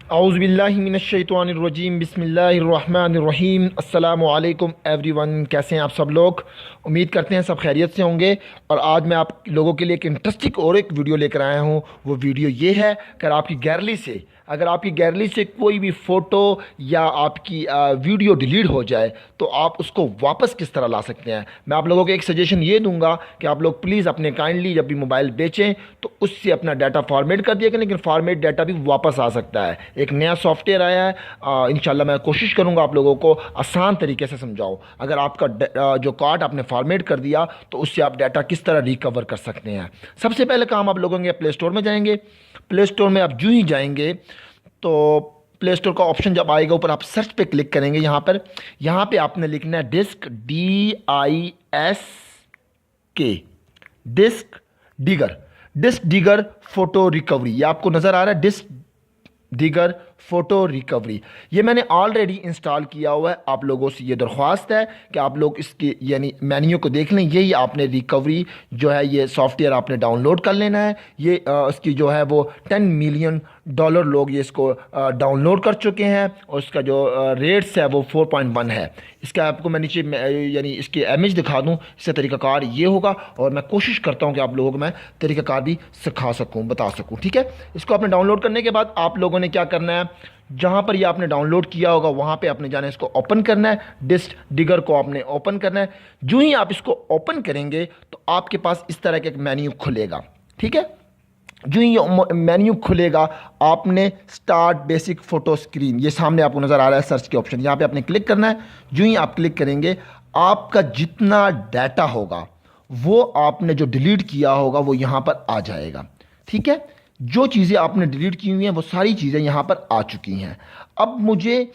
औज़ुबिल्लाहि मिनश्शैतानिर्रजीम बिस्मिल्लाहिर्रहमानिर्रहीम। अस्सलामु अलैकुम एवरीवन, कैसे हैं आप सब लोग। उम्मीद करते हैं सब खैरियत से होंगे। और आज मैं आप लोगों के लिए एक इंटरेस्टिंग और एक वीडियो लेकर आया हूँ। वो वीडियो ये है कि अगर आपकी गैलरी से कोई भी फ़ोटो या आपकी वीडियो डिलीट हो जाए तो आप उसको वापस किस तरह ला सकते हैं। मैं आप लोगों को एक सजेशन ये दूंगा कि आप लोग प्लीज़ अपने काइंडली जब भी मोबाइल बेचें तो उससे अपना डाटा फॉर्मेट कर दिया करें, लेकिन फॉर्मेट डाटा भी वापस आ सकता है। एक नया सॉफ्टवेयर आया है, इंशाल्लाह मैं कोशिश करूंगा आप लोगों को आसान तरीके से समझाऊं। अगर आपका जो कार्ड आपने फॉर्मेट कर दिया तो उससे आप डाटा किस तरह रिकवर कर सकते हैं। सबसे पहले काम आप लोगों के प्ले स्टोर में जाएंगे। प्ले स्टोर में आप जो ही जाएंगे तो प्ले स्टोर का ऑप्शन जब आएगा ऊपर आप सर्च पे क्लिक करेंगे। यहाँ पे आपने लिखना है disk DISK, disk digger photo recovery. ये आपको नज़र आ रहा है, डिस्क दिगर फ़ोटो रिकवरी। ये मैंने ऑलरेडी इंस्टॉल किया हुआ है। आप लोगों से ये दरख्वास्त है कि आप लोग इसके यानी मेन्यू को देख लें। यही आपने रिकवरी जो है ये सॉफ्टवेयर आपने डाउनलोड कर लेना है। ये इसकी जो है वो 10 मिलियन डॉलर लोग ये इसको डाउनलोड कर चुके हैं और इसका जो रेट्स है वो 4.1 है। इसका आपको मैं नीचे यानी इसकी इमेज दिखा दूँ। इसका तरीक़ाकार ये होगा और मैं कोशिश करता हूँ कि आप लोगों को मैं तरीक़ाकार भी सिखा सकूँ, बता सकूँ। ठीक है, इसको आपने डाउनलोड करने के बाद आप लोगों ने क्या करना है, जहाँ पर ये आपने डाउनलोड किया होगा वहाँ पे आपने जाना है, इसको ओपन करना है। डिस्क डिगर को आपने ओपन करना है। जो ही आप इसको ओपन करेंगे तो आपके पास इस तरह का एक मेन्यू खुलेगा। ठीक है, जो ही मेन्यू खुलेगा आपने स्टार्ट बेसिक फ़ोटो स्क्रीन, ये सामने आपको नज़र आ रहा है सर्च के ऑप्शन, यहाँ पे आपने क्लिक करना है। जो ही आप क्लिक करेंगे आपका जितना डाटा होगा वो आपने जो डिलीट किया होगा वो यहाँ पर आ जाएगा। ठीक है, जो चीज़ें आपने डिलीट की हुई हैं वो सारी चीज़ें यहाँ पर आ चुकी हैं। अब मुझे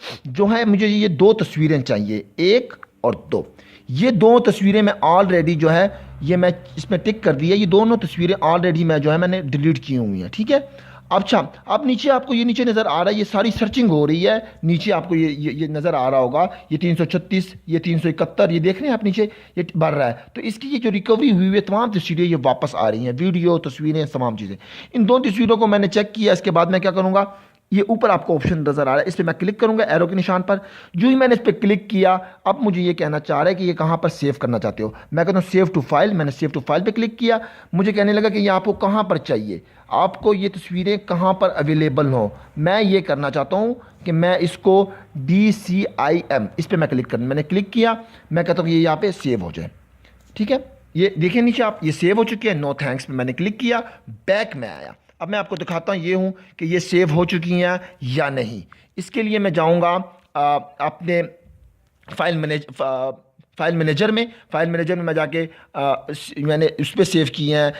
ये दो तस्वीरें चाहिए, 1 और 2। ये दो तस्वीरें मैं ऑलरेडी जो है ये मैं इसमें टिक कर दी है। ये दोनों तस्वीरें ऑलरेडी मैंने डिलीट की हुई हैं। ठीक है, अच्छा अब नीचे आपको ये नीचे नज़र आ रहा है, ये सारी सर्चिंग हो रही है। नीचे आपको ये नज़र आ रहा होगा, ये 336, ये 371, ये देख रहे हैं आप नीचे ये बढ़ रहा है। तो इसकी ये जो रिकवरी हुई है तमाम तस्वीरें ये वापस आ रही हैं, वीडियो तस्वीरें तमाम चीज़ें। इन दो तस्वीरों को मैंने चेक किया। इसके बाद मैं क्या करूँगा, ये ऊपर आपको ऑप्शन नज़र आ रहा है, इस पर मैं क्लिक करूंगा एरो के निशान पर। जो ही मैंने इस पर क्लिक किया अब मुझे ये कहना चाह रहा है कि ये कहाँ पर सेव करना चाहते हो। मैं कहता हूँ सेव टू फाइल। मैंने सेव टू फाइल पे क्लिक किया। मुझे कहने लगा कि ये आपको कहाँ पर चाहिए, आपको ये तस्वीरें कहाँ पर अवेलेबल हो। मैं ये करना चाहता हूँ कि मैं इसको DCIM, इस पर मैं क्लिक कर, मैंने क्लिक किया। मैं कहता हूँ ये यहाँ पे सेव हो जाए। ठीक है, ये देखिए नीचे आप, ये सेव हो चुकी है। नो थैंक्स पे मैंने क्लिक किया, बैक में आया। अब मैं आपको दिखाता हूँ ये हूँ कि ये सेव हो चुकी हैं या नहीं। इसके लिए मैं जाऊँगा अपने फाइल मैनेजर में मैं जाके मैंने उस पर सेव किए हैं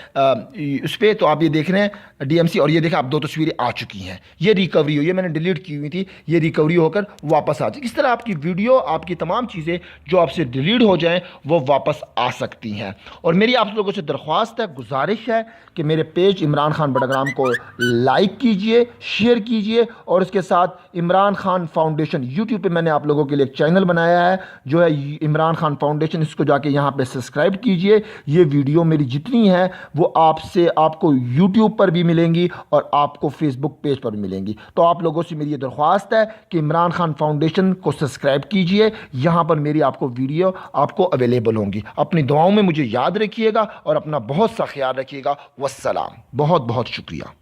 उस पर। तो आप ये देख रहे हैं DMC, और ये देखा आप दो तस्वीरें आ चुकी हैं। ये रिकवरी हुई है, मैंने डिलीट की हुई थी, ये रिकवरी होकर वापस आ जाए। इस तरह आपकी वीडियो, आपकी तमाम चीज़ें जो आपसे डिलीट हो जाएं वो वापस आ सकती हैं। और मेरी आप लोगों से दरख्वास्त है, गुजारिश है कि मेरे पेज इमरान खान बडग्राम को लाइक कीजिए, शेयर कीजिए, और इसके साथ इमरान खान फाउंडेशन यूट्यूब पे मैंने आप लोगों के लिए एक चैनल बनाया है जो है इमरान खान फाउंडेशन। इसको जाके यहाँ पे सब्सक्राइब कीजिए। ये वीडियो मेरी जितनी है वो आपको यूट्यूब पर भी मिलेंगी और आपको फेसबुक पेज पर भी मिलेंगी। तो आप लोगों से मेरी ये दरख्वास्त है कि इमरान खान फाउंडेशन को सब्सक्राइब कीजिए। यहाँ पर मेरी आपको वीडियो आपको अवेलेबल होंगी। अपनी दुआओं में मुझे याद रखिएगा और अपना बहुत सा ख्याल रखिएगा। वस्सलाम, बहुत बहुत शुक्रिया।